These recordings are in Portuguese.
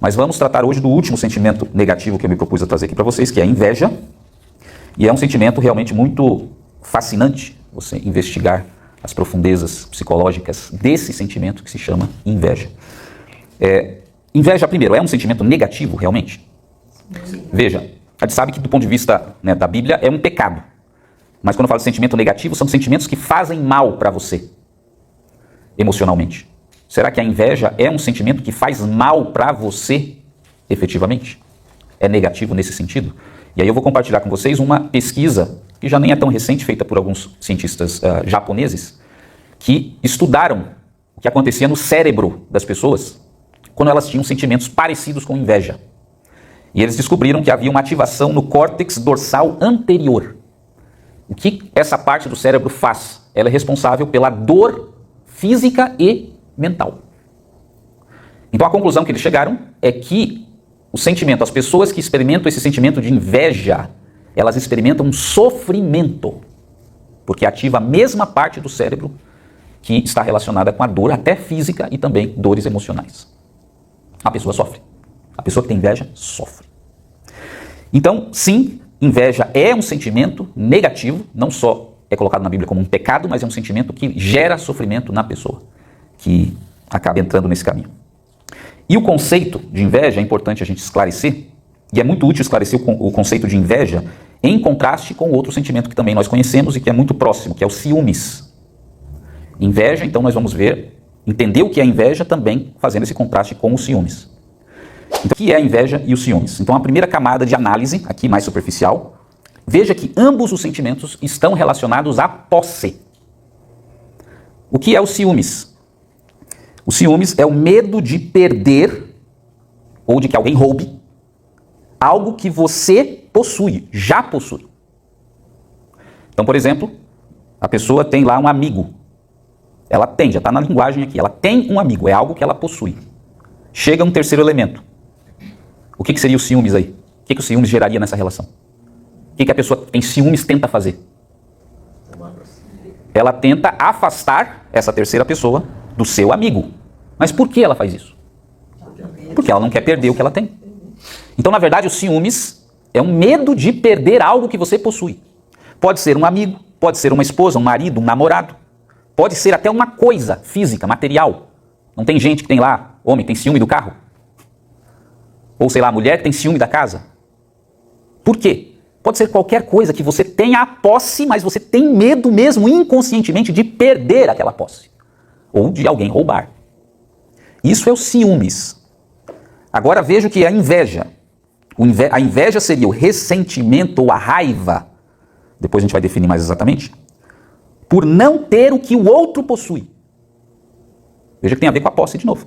Mas vamos tratar hoje do último sentimento negativo que eu me propus a trazer aqui para vocês, que é a inveja. E é um sentimento realmente muito fascinante você investigar as profundezas psicológicas desse sentimento que se chama inveja. Inveja, primeiro, é um sentimento negativo realmente? Veja, a gente sabe que do ponto de vista, né, da Bíblia é um pecado. Mas quando eu falo de sentimento negativo, são sentimentos que fazem mal para você, emocionalmente. Será que a inveja é um sentimento que faz mal para você, efetivamente? É negativo nesse sentido? E aí eu vou compartilhar com vocês uma pesquisa, que já nem é tão recente, feita por alguns cientistas japoneses, que estudaram o que acontecia no cérebro das pessoas quando elas tinham sentimentos parecidos com inveja. E eles descobriram que havia uma ativação no córtex dorsal anterior. O que essa parte do cérebro faz? Ela é responsável pela dor física e mental. Então a conclusão que eles chegaram é que o sentimento, as pessoas que experimentam esse sentimento de inveja, elas experimentam um sofrimento, porque ativa a mesma parte do cérebro que está relacionada com a dor, até física e também dores emocionais. A pessoa sofre. A pessoa que tem inveja sofre. Então, sim, inveja é um sentimento negativo, não só é colocado na Bíblia como um pecado, mas é um sentimento que gera sofrimento na pessoa, que acaba entrando nesse caminho. E o conceito de inveja é importante a gente esclarecer, e é muito útil esclarecer o conceito de inveja em contraste com outro sentimento que também nós conhecemos e que é muito próximo, que é o ciúmes. Inveja, então nós vamos ver, entender o que é inveja também fazendo esse contraste com os ciúmes. Então, o que é a inveja e os ciúmes? Então a primeira camada de análise, aqui mais superficial, veja que ambos os sentimentos estão relacionados à posse. O que é o ciúmes? O ciúmes é o medo de perder ou de que alguém roube algo que você possui, já possui. Então, por exemplo, a pessoa tem lá um amigo. Ela tem, já está na linguagem aqui, ela tem um amigo, é algo que ela possui. Chega um terceiro elemento. O que seria o ciúmes aí? O que o ciúmes geraria nessa relação? O que a pessoa que tem ciúmes tenta fazer? Ela tenta afastar essa terceira pessoa do seu amigo. Mas por que ela faz isso? Porque ela não quer perder o que ela tem. Então, na verdade, o ciúmes é um medo de perder algo que você possui. Pode ser um amigo, pode ser uma esposa, um marido, um namorado. Pode ser até uma coisa física, material. Não tem gente que tem lá, homem, tem ciúme do carro? Ou sei lá, mulher que tem ciúme da casa? Por quê? Pode ser qualquer coisa que você tenha a posse, mas você tem medo mesmo inconscientemente de perder aquela posse. Ou de alguém roubar. Isso é o ciúmes. Agora veja o que é a inveja. A inveja seria o ressentimento ou a raiva, depois a gente vai definir mais exatamente, por não ter o que o outro possui. Veja que tem a ver com a posse de novo.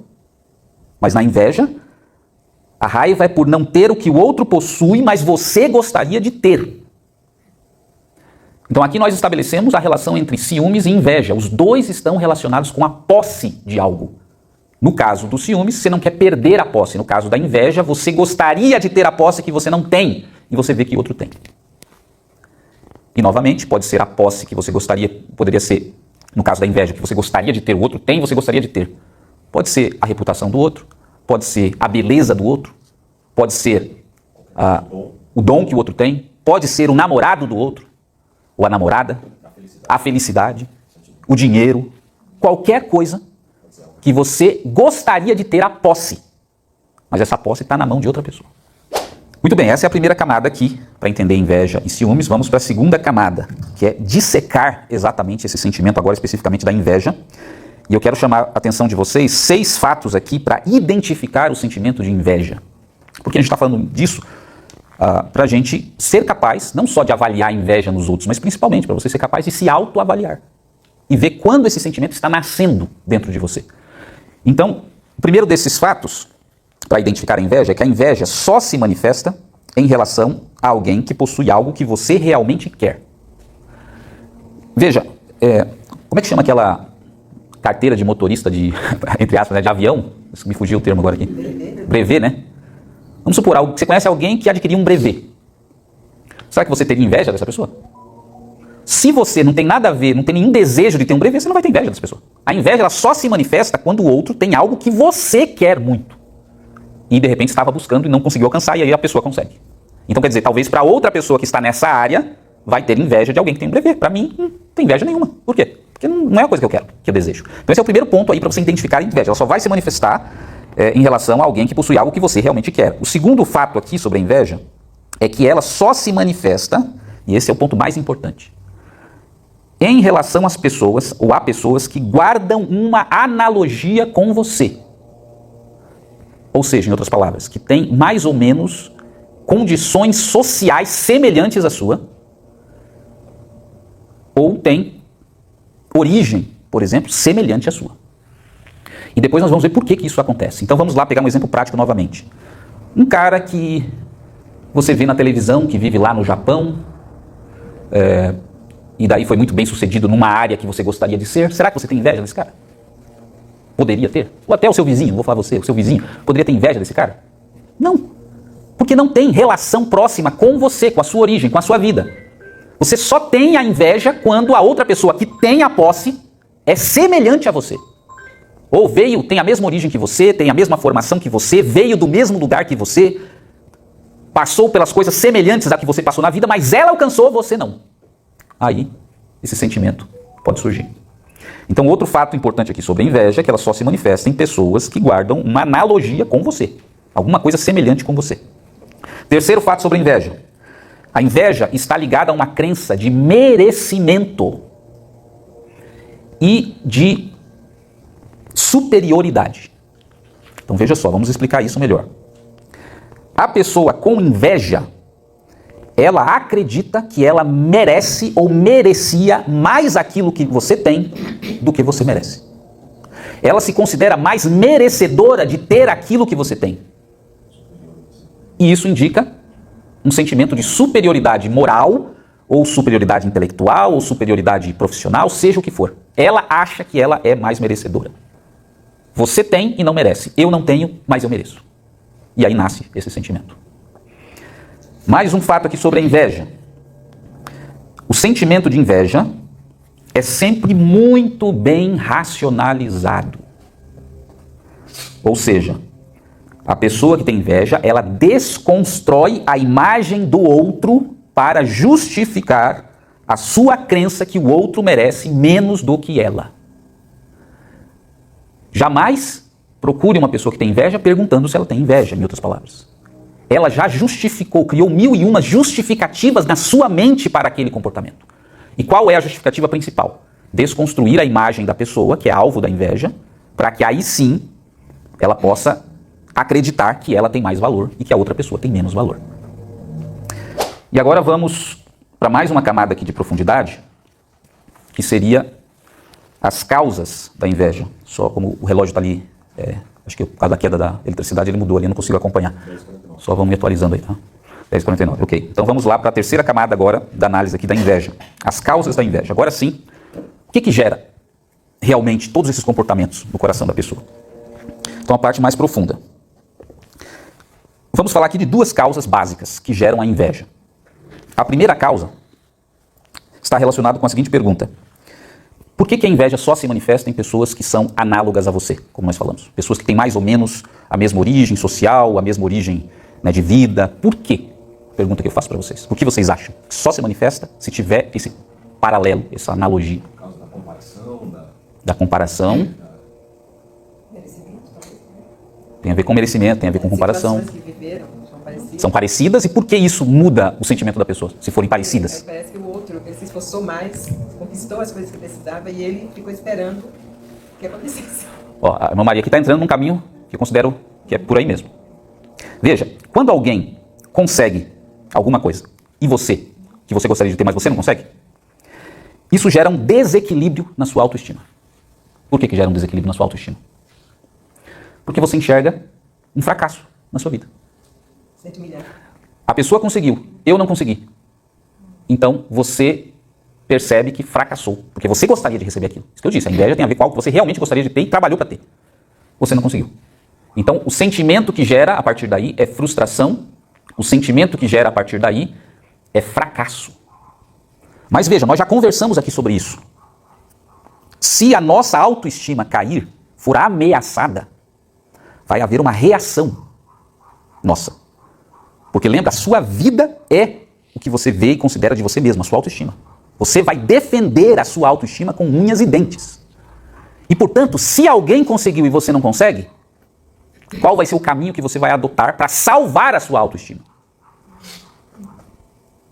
Mas na inveja, a raiva é por não ter o que o outro possui, mas você gostaria de ter. Então aqui nós estabelecemos a relação entre ciúmes e inveja. Os dois estão relacionados com a posse de algo. No caso do ciúmes, você não quer perder a posse. No caso da inveja, você gostaria de ter a posse que você não tem e você vê que outro tem. E novamente, pode ser a posse que você gostaria, poderia ser, no caso da inveja, que você gostaria de ter, o outro tem e você gostaria de ter. Pode ser a reputação do outro, pode ser a beleza do outro, pode ser o dom que o outro tem, pode ser o namorado do outro, ou a namorada, a felicidade, o dinheiro, qualquer coisa que você gostaria de ter a posse, mas essa posse está na mão de outra pessoa. Muito bem, essa é a primeira camada aqui, para entender inveja e ciúmes. Vamos para a segunda camada, que é dissecar exatamente esse sentimento, agora especificamente da inveja. E eu quero chamar a atenção de vocês, 6 fatos aqui para identificar o sentimento de inveja. Porque a gente está falando disso para a gente ser capaz, não só de avaliar a inveja nos outros, mas principalmente para você ser capaz de se autoavaliar. E ver quando esse sentimento está nascendo dentro de você. Então, o primeiro desses fatos, para identificar a inveja, é que a inveja só se manifesta em relação a alguém que possui algo que você realmente quer. Veja, como é que chama aquela carteira de motorista de, entre aspas, né, de avião? Me fugiu o termo agora aqui. Brevet, né? Vamos supor, você conhece alguém que adquiriu um brevet. Será que você teria inveja dessa pessoa? Se você não tem nada a ver, não tem nenhum desejo de ter um brevet, você não vai ter inveja dessa pessoa. A inveja ela só se manifesta quando o outro tem algo que você quer muito. e de repente estava buscando e não conseguiu alcançar, e aí a pessoa consegue. Então quer dizer, talvez para outra pessoa que está nessa área, vai ter inveja de alguém que tem um brevet. Para mim, não tem inveja nenhuma. Por quê? Porque não é a coisa que eu quero, que eu desejo. Então esse é o primeiro ponto aí para você identificar a inveja. Ela só vai se manifestar em relação a alguém que possui algo que você realmente quer. O segundo fato aqui sobre a inveja é que ela só se manifesta, e esse é o ponto mais importante, em relação às pessoas, ou a pessoas que guardam uma analogia com você. Ou seja, em outras palavras, que tem mais ou menos condições sociais semelhantes à sua, ou tem origem, por exemplo, semelhante à sua. E depois nós vamos ver por que isso acontece. Então vamos lá pegar um exemplo prático novamente. Um cara que você vê na televisão, que vive lá no Japão, e daí foi muito bem sucedido numa área que você gostaria de ser. Será que você tem inveja desse cara? Poderia ter. Ou até o seu vizinho, vou falar você, o seu vizinho, poderia ter inveja desse cara? Não. Porque não tem relação próxima com você, com a sua origem, com a sua vida. Você só tem a inveja quando a outra pessoa que tem a posse é semelhante a você. Ou tem a mesma origem que você, tem a mesma formação que você, veio do mesmo lugar que você, passou pelas coisas semelhantes a que você passou na vida, mas ela alcançou, você não. Aí, esse sentimento pode surgir. Então, outro fato importante aqui sobre a inveja é que ela só se manifesta em pessoas que guardam uma analogia com você. Alguma coisa semelhante com você. Terceiro fato sobre a inveja. A inveja está ligada a uma crença de merecimento e de superioridade. Então veja só, vamos explicar isso melhor. A pessoa com inveja, ela acredita que ela merece ou merecia mais aquilo que você tem do que você merece. Ela se considera mais merecedora de ter aquilo que você tem. E isso indica um sentimento de superioridade moral, ou superioridade intelectual, ou superioridade profissional, seja o que for. Ela acha que ela é mais merecedora. Você tem e não merece. Eu não tenho, mas eu mereço. E aí nasce esse sentimento. Mais um fato aqui sobre a inveja. O sentimento de inveja é sempre muito bem racionalizado. Ou seja, a pessoa que tem inveja, ela desconstrói a imagem do outro para justificar a sua crença que o outro merece menos do que ela. Jamais procure uma pessoa que tem inveja perguntando se ela tem inveja, em outras palavras. Ela já justificou, criou 1001 justificativas na sua mente para aquele comportamento. E qual é a justificativa principal? Desconstruir a imagem da pessoa, que é alvo da inveja, para que aí sim ela possa acreditar que ela tem mais valor e que a outra pessoa tem menos valor. E agora vamos para mais uma camada aqui de profundidade, que seria as causas da inveja. Só como o relógio está ali, acho que por causa da queda da eletricidade ele mudou ali, eu não consigo acompanhar. Só vamos me atualizando aí, tá? 10h49, ok. Então vamos lá para a terceira camada agora da análise aqui da inveja. As causas da inveja. Agora sim, o que gera realmente todos esses comportamentos no coração da pessoa? Então a parte mais profunda. Vamos falar aqui de duas causas básicas que geram a inveja. A primeira causa está relacionada com a seguinte pergunta. Por que a inveja só se manifesta em pessoas que são análogas a você, como nós falamos? Pessoas que têm mais ou menos a mesma origem social, a mesma origem, né, de vida. Por quê? Pergunta que eu faço para vocês. Por que vocês acham que só se manifesta se tiver esse paralelo, essa analogia? Por causa da comparação. Da comparação. Tem a ver com merecimento, tem a ver com comparação. Que viveram, são parecidas, e por que isso muda o sentimento da pessoa, se forem parecidas? Parece que o outro, ele se esforçou mais, conquistou as coisas que precisava e ele ficou esperando que acontecesse. Ó, a irmã Maria aqui está entrando num caminho que eu considero que é por aí mesmo. Veja, quando alguém consegue alguma coisa, e você, que você gostaria de ter, mas você não consegue, isso gera um desequilíbrio na sua autoestima. Por que gera um desequilíbrio na sua autoestima? Porque você enxerga um fracasso na sua vida. A pessoa conseguiu, eu não consegui. Então você percebe que fracassou, porque você gostaria de receber aquilo. Isso que eu disse, a inveja tem a ver com algo que você realmente gostaria de ter e trabalhou para ter. Você não conseguiu. Então o sentimento que gera a partir daí é frustração, o sentimento que gera a partir daí é fracasso. Mas veja, nós já conversamos aqui sobre isso. Se a nossa autoestima cair, for ameaçada, vai haver uma reação nossa. Porque lembra, a sua vida é o que você vê e considera de você mesmo, a sua autoestima. Você vai defender a sua autoestima com unhas e dentes. E, portanto, se alguém conseguiu e você não consegue, qual vai ser o caminho que você vai adotar para salvar a sua autoestima?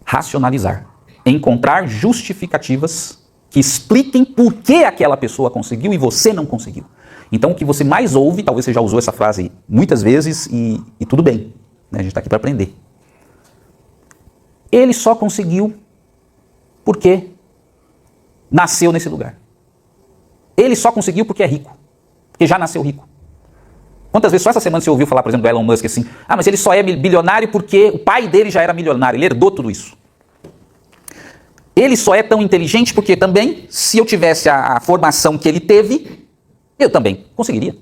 Racionalizar. Encontrar justificativas que expliquem por que aquela pessoa conseguiu e você não conseguiu. Então, o que você mais ouve, talvez você já usou essa frase muitas vezes e tudo bem. Né? A gente está aqui para aprender. Ele só conseguiu porque nasceu nesse lugar. Ele só conseguiu porque é rico. Porque já nasceu rico. Quantas vezes só essa semana você ouviu falar, por exemplo, do Elon Musk assim, mas ele só é bilionário porque o pai dele já era milionário, ele herdou tudo isso. Ele só é tão inteligente porque também, se eu tivesse a formação que ele teve, eu também conseguiria.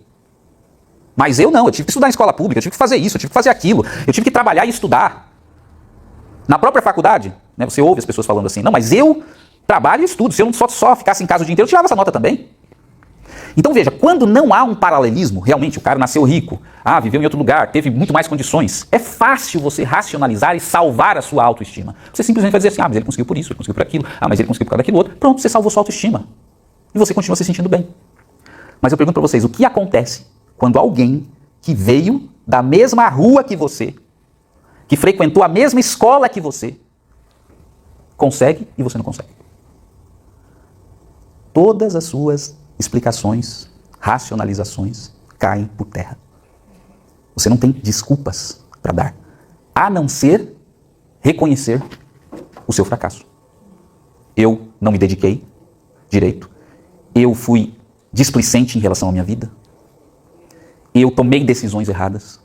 Mas eu não, eu tive que estudar em escola pública, eu tive que fazer isso, eu tive que fazer aquilo, eu tive que trabalhar e estudar. Na própria faculdade, né, você ouve as pessoas falando assim, não, mas eu trabalho e estudo, se eu não só ficasse em casa o dia inteiro, eu tirava essa nota também. Então veja, quando não há um paralelismo, realmente o cara nasceu rico, viveu em outro lugar, teve muito mais condições, é fácil você racionalizar e salvar a sua autoestima. Você simplesmente vai dizer assim, mas ele conseguiu por isso, ele conseguiu por aquilo, mas ele conseguiu por causa daquilo outro, pronto, você salvou sua autoestima. E você continua se sentindo bem. Mas eu pergunto para vocês, o que acontece quando alguém que veio da mesma rua que você, que frequentou a mesma escola que você, consegue e você não consegue? Todas as suas explicações, racionalizações caem por terra. Você não tem desculpas para dar, a não ser reconhecer o seu fracasso. Eu não me dediquei direito, eu fui displicente em relação à minha vida, eu tomei decisões erradas,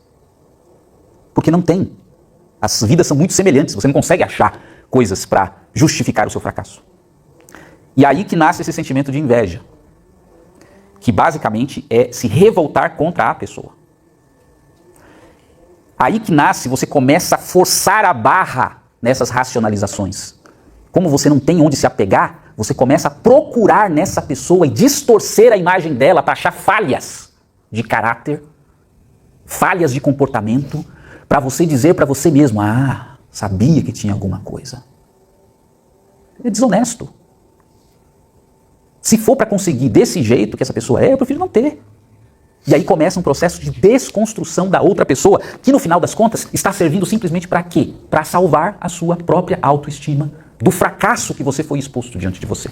porque não tem. As vidas são muito semelhantes, você não consegue achar coisas para justificar o seu fracasso. E aí que nasce esse sentimento de inveja, que basicamente é se revoltar contra a pessoa. Aí que nasce, você começa a forçar a barra nessas racionalizações. Como você não tem onde se apegar, você começa a procurar nessa pessoa e distorcer a imagem dela para achar falhas de caráter, falhas de comportamento, para você dizer para você mesmo, sabia que tinha alguma coisa. É desonesto. Se for para conseguir desse jeito que essa pessoa é, eu prefiro não ter. E aí começa um processo de desconstrução da outra pessoa, que no final das contas está servindo simplesmente para quê? Para salvar a sua própria autoestima do fracasso que você foi exposto diante de você.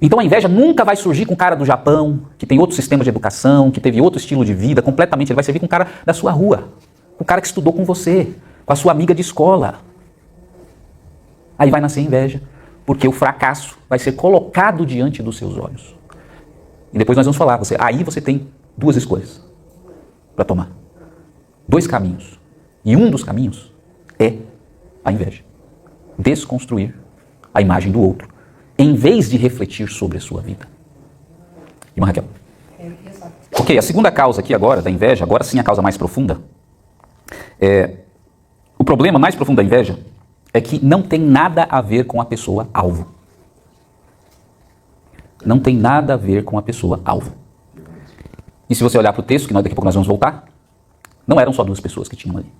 Então a inveja nunca vai surgir com o cara do Japão, que tem outro sistema de educação, que teve outro estilo de vida, completamente. Ele vai servir com o cara da sua rua, com o cara que estudou com você, com a sua amiga de escola. Aí vai nascer inveja, porque o fracasso vai ser colocado diante dos seus olhos. E depois nós vamos falar, aí você tem duas escolhas para tomar. Dois caminhos. E um dos caminhos é a inveja. Desconstruir a imagem do outro, em vez de refletir sobre a sua vida. Irmã Raquel. Ok, a segunda causa aqui agora da inveja, agora sim a causa mais profunda. O problema mais profundo da inveja é que não tem nada a ver com a pessoa alvo. Não tem nada a ver com a pessoa alvo. E se você olhar para o texto, que daqui a pouco nós vamos voltar, não eram só duas pessoas que tinham ali.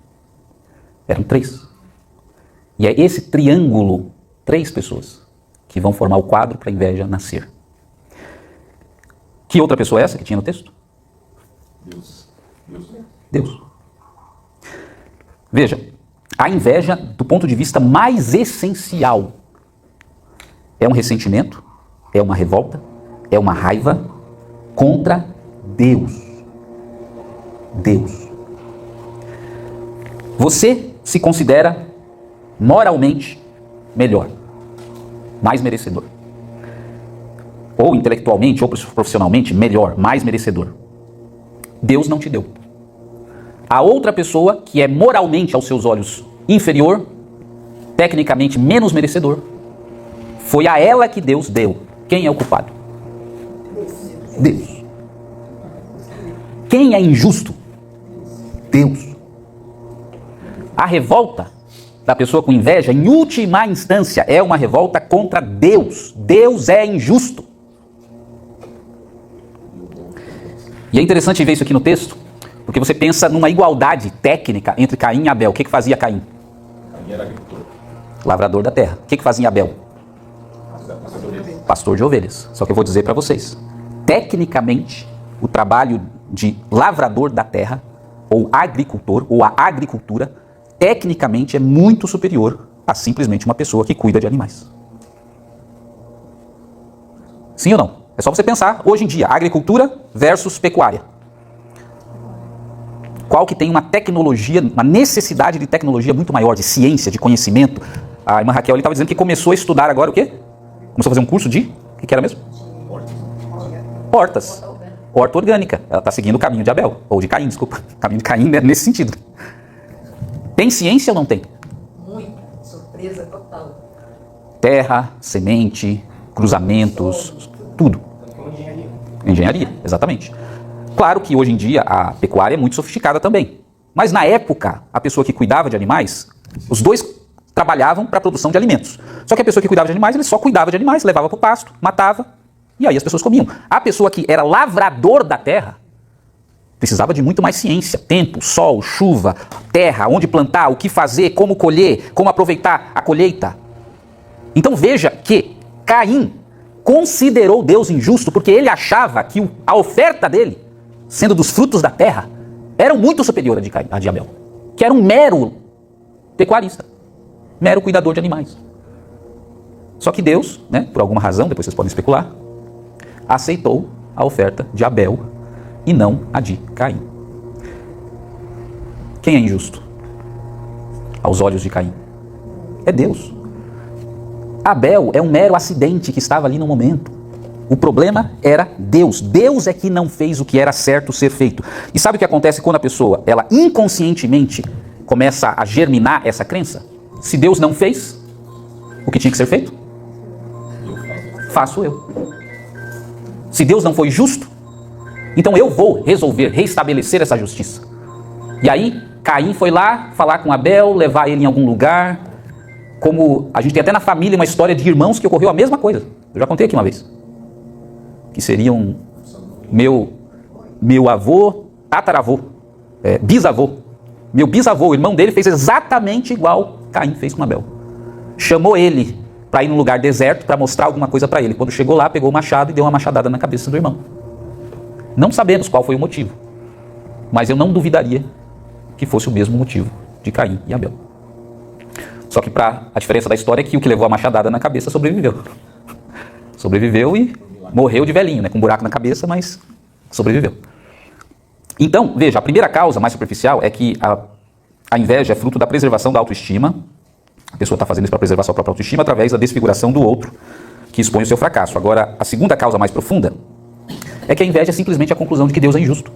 Eram três. E é esse triângulo, três pessoas, que vão formar o quadro para a inveja nascer. Que outra pessoa é essa que tinha no texto? Deus. Veja, a inveja, do ponto de vista mais essencial, é um ressentimento, é uma revolta, é uma raiva contra Deus. Deus. Você se considera moralmente melhor, mais merecedor. Ou intelectualmente, ou profissionalmente, melhor, mais merecedor. Deus não te deu. A outra pessoa, que é moralmente aos seus olhos inferior, tecnicamente menos merecedor, foi a ela que Deus deu. Quem é o culpado? Deus. Quem é injusto? Deus. A revolta da pessoa com inveja, em última instância, é uma revolta contra Deus. Deus é injusto. E é interessante ver isso aqui no texto, Porque você pensa numa igualdade técnica entre Caim e Abel. O que fazia Caim? Caim era agricultor. Lavrador da terra. O que fazia Abel? Pastor de ovelhas. Só que eu vou dizer para vocês. Tecnicamente, o trabalho de lavrador da terra, ou agricultor, ou a agricultura, tecnicamente é muito superior a simplesmente uma pessoa que cuida de animais. Sim ou não? É só você pensar, hoje em dia, agricultura versus pecuária. Qual que tem uma tecnologia, uma necessidade de tecnologia muito maior, de ciência, de conhecimento? A irmã Raquel estava dizendo que começou a estudar agora o quê? Começou a fazer um curso de... O que era mesmo? Hortas. Horta orgânica. Ela está seguindo o caminho de Abel. Ou de Caim, desculpa. O caminho de Caim, né, nesse sentido. Tem ciência ou não tem? Muita surpresa total. Terra, semente, cruzamentos, tudo. Engenharia, exatamente. Claro que hoje em dia a pecuária é muito sofisticada também. Mas na época, a pessoa que cuidava de animais, os dois trabalhavam para a produção de alimentos. Só que a pessoa que cuidava de animais, ele só cuidava de animais, levava para o pasto, matava, e aí as pessoas comiam. A pessoa que era lavrador da terra, precisava de muito mais ciência, tempo, sol, chuva, terra, onde plantar, o que fazer, como colher, como aproveitar a colheita. Então veja que Caim considerou Deus injusto porque ele achava que a oferta dele, sendo dos frutos da terra, era muito superior a de Abel, que era um mero pecuarista, mero cuidador de animais. Só que Deus, né, por alguma razão, depois vocês podem especular, aceitou a oferta de Abel e não a de Caim. Quem é injusto aos olhos de Caim? É Deus. Abel é um mero acidente que estava ali no momento. O problema era Deus. Deus é que não fez o que era certo ser feito. E sabe o que acontece quando a pessoa, ela inconscientemente começa a germinar essa crença? Se Deus não fez o que tinha que ser feito, faço eu. Se Deus não foi justo, então eu vou resolver, restabelecer essa justiça. E aí, Caim foi lá falar com Abel, levar ele em algum lugar. Como a gente tem até na família uma história de irmãos que ocorreu a mesma coisa. Eu já contei aqui uma vez. Que seriam meu avô, tataravô, bisavô. Meu bisavô, o irmão dele, fez exatamente igual Caim fez com Abel. Chamou ele para ir num lugar deserto para mostrar alguma coisa para ele. Quando chegou lá, pegou o machado e deu uma machadada na cabeça do irmão. Não sabemos qual foi o motivo, mas eu não duvidaria que fosse o mesmo motivo de Caim e Abel. Só que a diferença da história é que o que levou a machadada na cabeça sobreviveu. Sobreviveu e morreu de velhinho, né, com um buraco na cabeça, mas sobreviveu. Então, veja, a primeira causa mais superficial é que a inveja é fruto da preservação da autoestima. A pessoa está fazendo isso para preservar sua própria autoestima através da desfiguração do outro, que expõe o seu fracasso. Agora, a segunda causa mais profunda é que a inveja é simplesmente a conclusão de que Deus é injusto.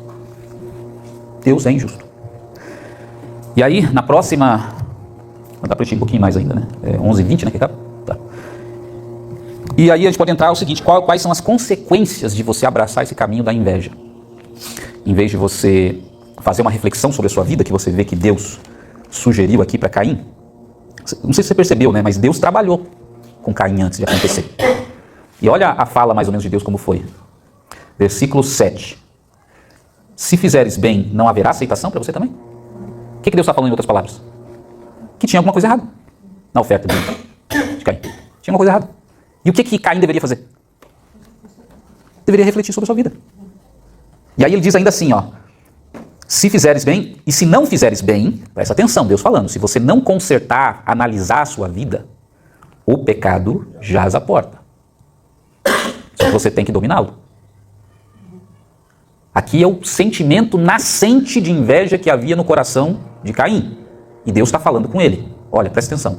Deus é injusto. E aí, na próxima... Dá para ir um pouquinho mais ainda, né? 11h20, né? Que acaba? Tá. E aí a gente pode entrar o seguinte, quais são as consequências de você abraçar esse caminho da inveja? Em vez de você fazer uma reflexão sobre a sua vida, que você vê que Deus sugeriu aqui para Caim, não sei se você percebeu, né? Mas Deus trabalhou com Caim antes de acontecer. E olha a fala mais ou menos de Deus como foi. Versículo 7. Se fizeres bem, não haverá aceitação para você também? O que Deus está falando em outras palavras? Que tinha alguma coisa errada na oferta de Caim. Tinha uma coisa errada. E o que Caim deveria fazer? Deveria refletir sobre a sua vida. E aí ele diz ainda assim, ó. Se fizeres bem, e se não fizeres bem, presta atenção, Deus falando, se você não consertar, analisar a sua vida, o pecado jaz à porta. Só que você tem que dominá-lo. Aqui é o sentimento nascente de inveja que havia no coração de Caim. E Deus está falando com ele. Olha, presta atenção.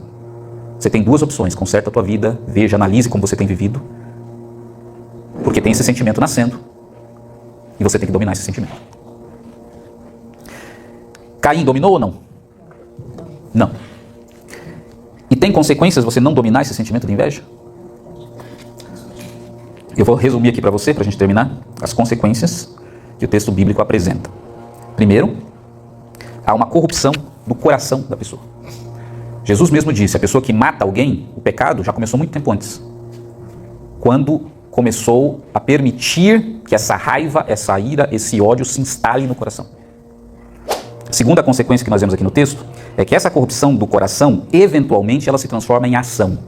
Você tem duas opções. Conserta a tua vida, veja, analise como você tem vivido. Porque tem esse sentimento nascendo. E você tem que dominar esse sentimento. Caim dominou ou não? Não. E tem consequências você não dominar esse sentimento de inveja? Eu vou resumir aqui para você, para a gente terminar, as consequências que o texto bíblico apresenta. Primeiro, há uma corrupção do coração da pessoa. Jesus mesmo disse, a pessoa que mata alguém, o pecado já começou muito tempo antes. Quando começou a permitir que essa raiva, essa ira, esse ódio se instale no coração. Segunda consequência que nós vemos aqui no texto é que essa corrupção do coração, eventualmente, ela se transforma em ação.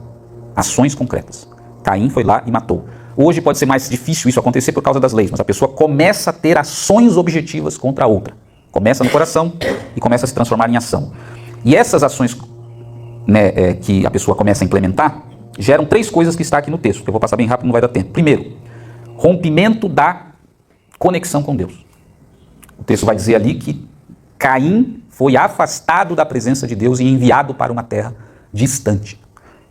Ações concretas. Caim foi lá e matou. Hoje pode ser mais difícil isso acontecer por causa das leis, mas a pessoa começa a ter ações objetivas contra a outra. Começa no coração e começa a se transformar em ação. E essas ações, né, que a pessoa começa a implementar, geram 3 coisas que está aqui no texto, que eu vou passar bem rápido, não vai dar tempo. Primeiro, rompimento da conexão com Deus. O texto vai dizer ali que Caim foi afastado da presença de Deus e enviado para uma terra distante,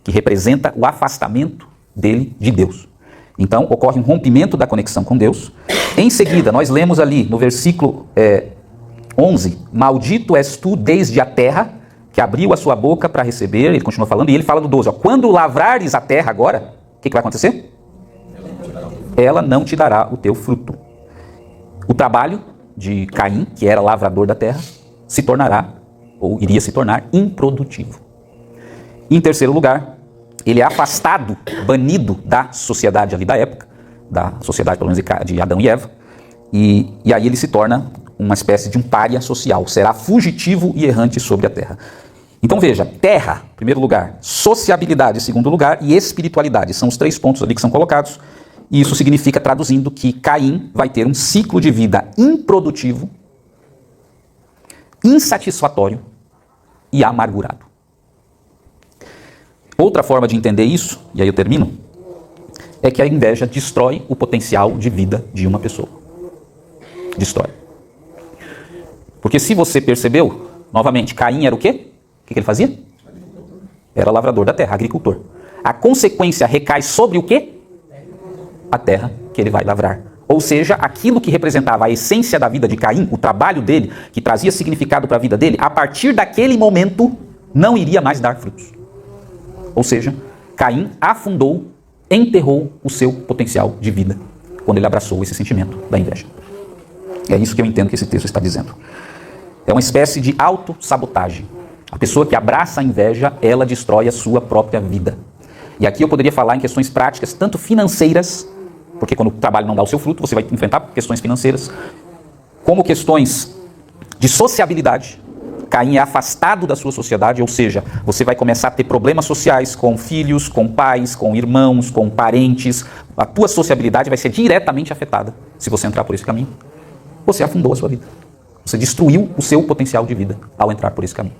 que representa o afastamento dele de Deus. Então, ocorre um rompimento da conexão com Deus. Em seguida, nós lemos ali no versículo 11, maldito és tu desde a terra, que abriu a sua boca para receber, ele continua falando, e ele fala no 12, ó, quando lavrares a terra agora, o que vai acontecer? Ela não te dará o teu fruto. O trabalho de Caim, que era lavrador da terra, se tornará, ou iria se tornar, improdutivo. Em terceiro lugar, ele é afastado, banido da sociedade ali da época, da sociedade pelo menos de Adão e Eva, e aí ele se torna uma espécie de um pária social, será fugitivo e errante sobre a terra. Então veja, terra, em primeiro lugar, sociabilidade, em segundo lugar, e espiritualidade, são os 3 pontos ali que são colocados, e isso significa, traduzindo, que Caim vai ter um ciclo de vida improdutivo, insatisfatório e amargurado. Outra forma de entender isso, e aí eu termino, é que a inveja destrói o potencial de vida de uma pessoa. Destrói. Porque se você percebeu, novamente, Caim era o quê? O que ele fazia? Era lavrador da terra, agricultor. A consequência recai sobre o quê? A terra que ele vai lavrar. Ou seja, aquilo que representava a essência da vida de Caim, o trabalho dele, que trazia significado para a vida dele, a partir daquele momento não iria mais dar frutos. Ou seja, Caim afundou, enterrou o seu potencial de vida quando ele abraçou esse sentimento da inveja. É isso que eu entendo que esse texto está dizendo. É uma espécie de autossabotagem. A pessoa que abraça a inveja, ela destrói a sua própria vida. E aqui eu poderia falar em questões práticas, tanto financeiras, porque quando o trabalho não dá o seu fruto, você vai enfrentar questões financeiras, como questões de sociabilidade. Caim é afastado da sua sociedade, ou seja, você vai começar a ter problemas sociais com filhos, com pais, com irmãos, com parentes. A tua sociabilidade vai ser diretamente afetada se você entrar por esse caminho. Você afundou a sua vida. Você destruiu o seu potencial de vida ao entrar por esse caminho.